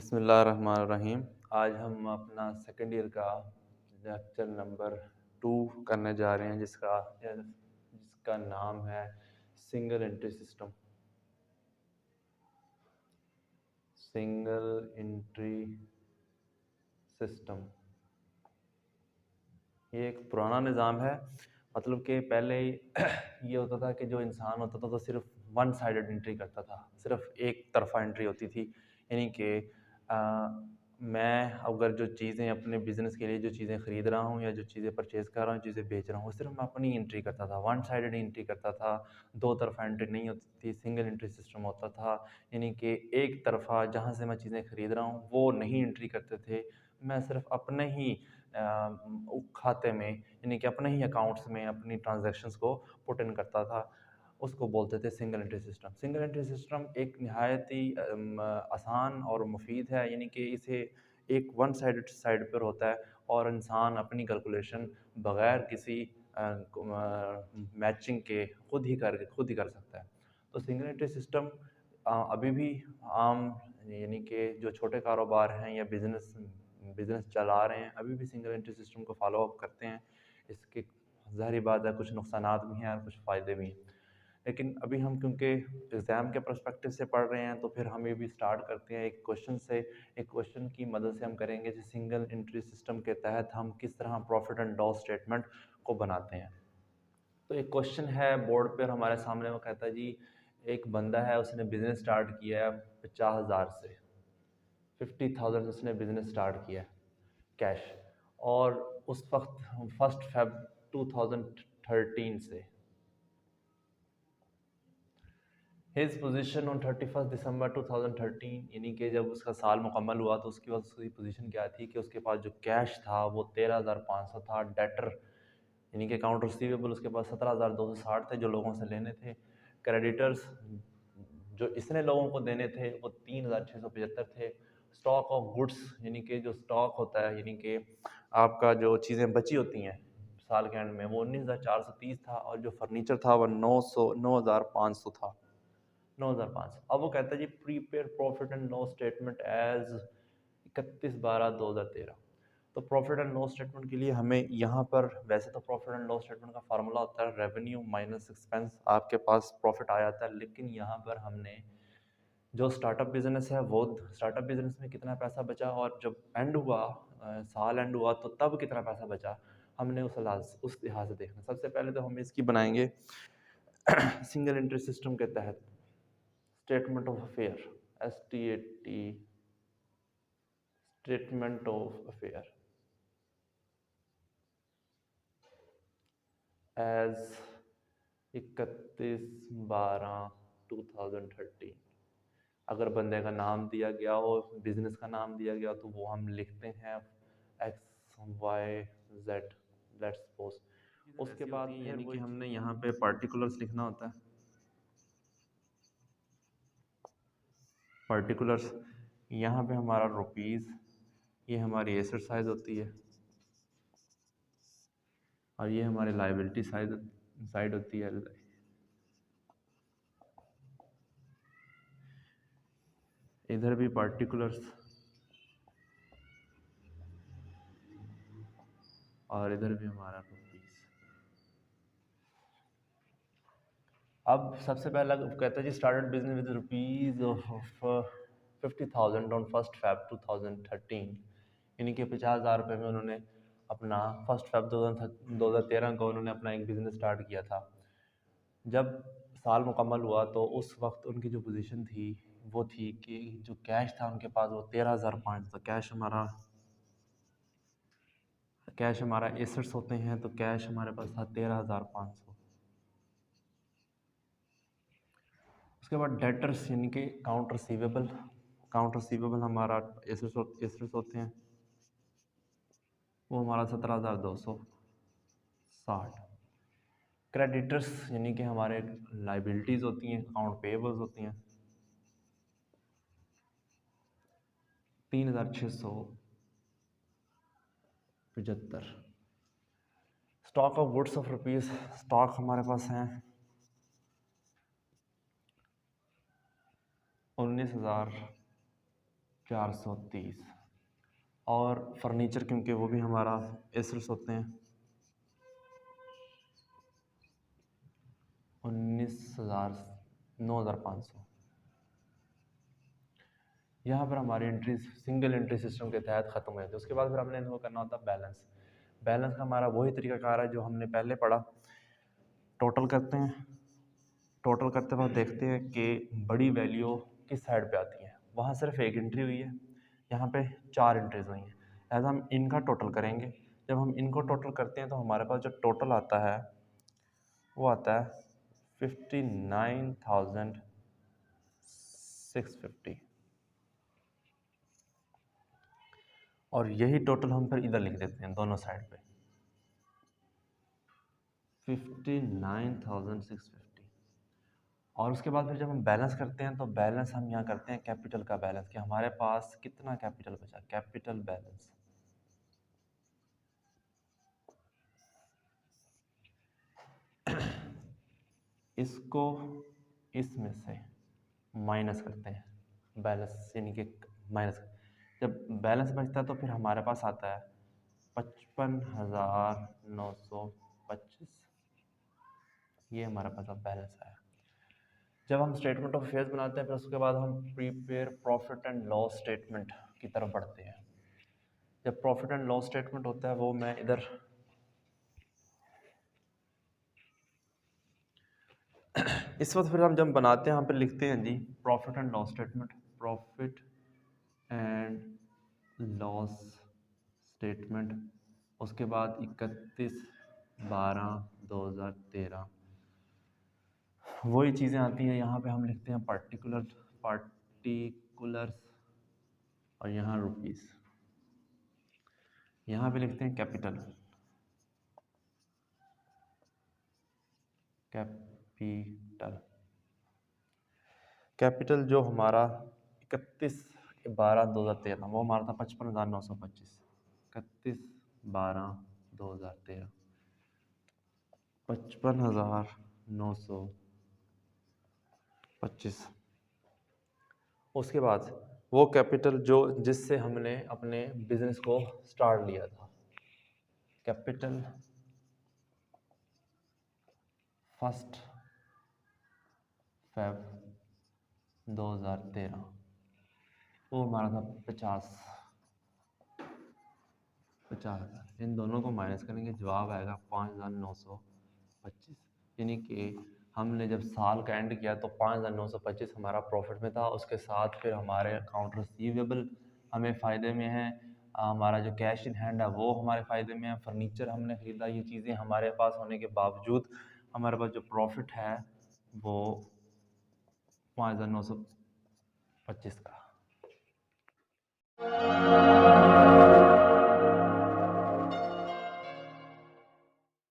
बिस्मिल्लाहिर्रहमानिर्रहीम। आज हम अपना सेकेंड ईयर का लेक्चर नंबर 2 करने जा रहे हैं जिसका नाम है single entry system. Single entry system ये एक पुराना निज़ाम है। मतलब कि पहले ये होता था कि जो इंसान होता था तो सिर्फ वन साइडेड एंट्री करता था, सिर्फ एक तरफा एंट्री होती थी। यानी कि मैं अगर जो चीज़ें अपने बिज़नेस के लिए जो चीज़ें ख़रीद रहा हूँ या जो चीज़ें परचेज़ कर रहा हूँ, चीज़ें बेच रहा हूँ, सिर्फ मैं अपनी एंट्री करता था, वन साइडेड एंट्री करता था। दो तरफा एंट्री नहीं होती थी, सिंगल एंट्री सिस्टम होता था। यानी कि एक तरफा जहाँ से मैं चीज़ें ख़रीद रहा हूँ वो नहीं एंट्री करते थे, मैं सिर्फ अपने ही खाते में यानी कि अपने ही अकाउंट्स में अपनी ट्रांजैक्शंस को पुट इन करता था। उसको बोलते थे single entry system. Single entry system एक नहायत ही आसान और मुफीद है। यानी कि इसे एक वन साइडेड साइड पर होता है और इंसान अपनी कैलकुलेशन बग़ैर किसी मैचिंग के खुद ही कर सकता है। तो सिंगल एंट्री सिस्टम अभी भी आम यानी कि जो छोटे कारोबार हैं या बिज़नेस बिज़नेस चला रहे हैं अभी भी सिंगल एंट्री सिस्टम को फॉलो अप करते हैं। इसके ज़ाहिर बात है कुछ नुकसानात भी हैं और कुछ फ़ायदे भी हैं। लेकिन अभी हम क्योंकि एग्ज़ाम के पर्सपेक्टिव से पढ़ रहे हैं तो फिर हम ये भी स्टार्ट करते हैं एक क्वेश्चन से। एक क्वेश्चन की मदद से हम करेंगे कि सिंगल एंट्री सिस्टम के तहत हम किस तरह प्रॉफिट एंड लॉस स्टेटमेंट को बनाते हैं। तो एक क्वेश्चन है बोर्ड पर हमारे सामने, वो कहता है जी एक बंदा है, उसने बिज़नेस स्टार्ट किया है 50,000 से, 50,000 से उसने बिज़नेस स्टार्ट किया है कैश। और उस वक्त 1 फ़रवरी 2013 से हिज पोजीशन ऑन 31 दिसंबर 2013, यानी कि जब उसका साल मुकम्मल हुआ तो उसकी उसकी पोजीशन क्या थी कि उसके पास जो कैश था वो 13,500 था। डेटर यानी कि अकाउंट रिसीवेबल उसके पास 17,260 थे जो लोगों से लेने थे। क्रेडिटर्स जो इसने लोगों को देने थे वो 3,675 थे। स्टॉक ऑफ गुड्स यानी कि जो स्टॉक होता है, यानी कि आपका जो चीज़ें बची होती हैं साल के एंड में, वो 19,430 था। और जो फर्नीचर था वो 9,500 था। 9,500। अब वो कहता है जी prepare profit and loss statement as 31/12/2013। तो प्रॉफिट एंड लॉस स्टेटमेंट के लिए हमें यहाँ पर, वैसे तो प्रॉफिट एंड लॉस स्टेटमेंट का फार्मूला होता है रेवेन्यू माइनस एक्सपेंस, आपके पास प्रॉफिट आ जाता है। लेकिन यहाँ पर हमने जो स्टार्टअप बिजनेस है वो स्टार्टअप बिजनेस में कितना पैसा बचा और जब एंड हुआ साल एंड हुआ तो तब कितना पैसा बचा, हमने उस लिहाज से देखना। सबसे पहले तो हम इसकी बनाएंगे सिंगल एंट्री सिस्टम के तहत statement of affair, STAT, statement of affair as 31/12/2013। अगर बंदे का नाम दिया गया हो, बिजनेस का नाम दिया गया तो वो हम लिखते हैं XYZ, लेट्स सपोज। उसके बाद यानी कि हमने यहाँ पे पार्टिकुलर्स लिखना होता है। पार्टिकुलर्स यहाँ पे हमारा रुपीज़, ये हमारी एसेट साइज होती है और ये हमारी लाइबिलिटी साइड होती है। इधर भी पार्टिकुलर्स और इधर भी हमारा रुपीज़। अब सबसे पहला कहता है जी started business with rupees of 50,000 on 1 February 2013। यानी कि 50,000 रुपये में उन्होंने अपना 1 फ़रवरी 2013 को उन्होंने अपना एक बिज़नेस स्टार्ट किया था। जब साल मुकम्मल हुआ तो उस वक्त उनकी जो पोजीशन थी वो थी कि जो कैश था उनके पास वो 13,500 था। कैश हमारा एसेट्स होते हैं तो कैश हमारे पास था 13,500। उसके बाद डेटर्स यानी कि काउंट रिसीवेबल हमारा एसेट्स होते हैं, वो हमारा 17,260। क्रेडिटर्स यानी कि हमारे लाइबिलिटीज़ होती हैं, अकाउंट पेएबल्स होती हैं, 3,675। Stock of goods of rupees, stock हमारे पास हैं 19,430। 430। और फर्नीचर क्योंकि वो भी हमारा एसेट्स होते हैं, 19,000, 9,500। यहाँ पर हमारी एंट्री सिंगल एंट्री सिस्टम के तहत ख़त्म हो जाती है। उसके बाद फिर हमने इनको करना होता है बैलेंस। बैलेंस का हमारा वही तरीकाकार है जो हमने पहले पढ़ा। टोटल करते हैं, टोटल करते वक्त देखते हैं कि बड़ी वैल्यू किस साइड पे आती है। वहाँ सिर्फ एक एंट्री हुई है, यहाँ पे 4 एंट्रीज हुई हैं। ऐसा हम इनका टोटल करेंगे। जब हम इनको टोटल करते हैं तो हमारे पास जो टोटल आता है वो आता है 59,650। और यही टोटल हम फिर इधर लिख देते हैं दोनों साइड पे, 59,650। और उसके बाद फिर जब हम बैलेंस करते हैं तो बैलेंस हम यहाँ करते हैं कैपिटल का बैलेंस, कि हमारे पास कितना कैपिटल बचा, कैपिटल बैलेंस। इसको इसमें से माइनस करते हैं, बैलेंस यानी कि माइनस। जब बैलेंस बचता है तो फिर हमारे पास आता है 55,925। ये हमारे पास अब बैलेंस आया। जब हम स्टेटमेंट ऑफ अफेयर्स बनाते हैं फिर उसके बाद हम prepare profit and loss statement की तरफ बढ़ते हैं। जब प्रॉफिट एंड लॉस स्टेटमेंट होता है वो मैं इधर इस वक्त फिर हम जब बनाते हैं यहाँ पे लिखते हैं जी profit and loss statement, profit and loss statement. उसके बाद 31/12/2013 वही चीज़ें आती हैं। यहाँ पे हम लिखते हैं पार्टिकुलर्स और यहाँ रुपीस। यहाँ पे लिखते हैं कैपिटल कैपिटल जो हमारा 31/12/2013 वो हमारा था 55,925। 31/12/2013 55,925। उसके बाद वो कैपिटल जो जिससे हमने अपने बिजनेस को स्टार्ट लिया था, कैपिटल 1 Feb 2013 वो हमारा था 50,000। इन दोनों को माइनस करेंगे, जवाब आएगा 5,925। यानी कि हमने जब साल का एंड किया तो 5,925 हमारा प्रॉफिट में था। उसके साथ फिर हमारे अकाउंट रिसीवेबल हमें फ़ायदे में है, हमारा जो कैश इन हैंड है वो हमारे फ़ायदे में है, फर्नीचर हमने ख़रीदा। ये चीज़ें हमारे पास होने के बावजूद हमारे पास जो प्रॉफिट है वो 5,925 का।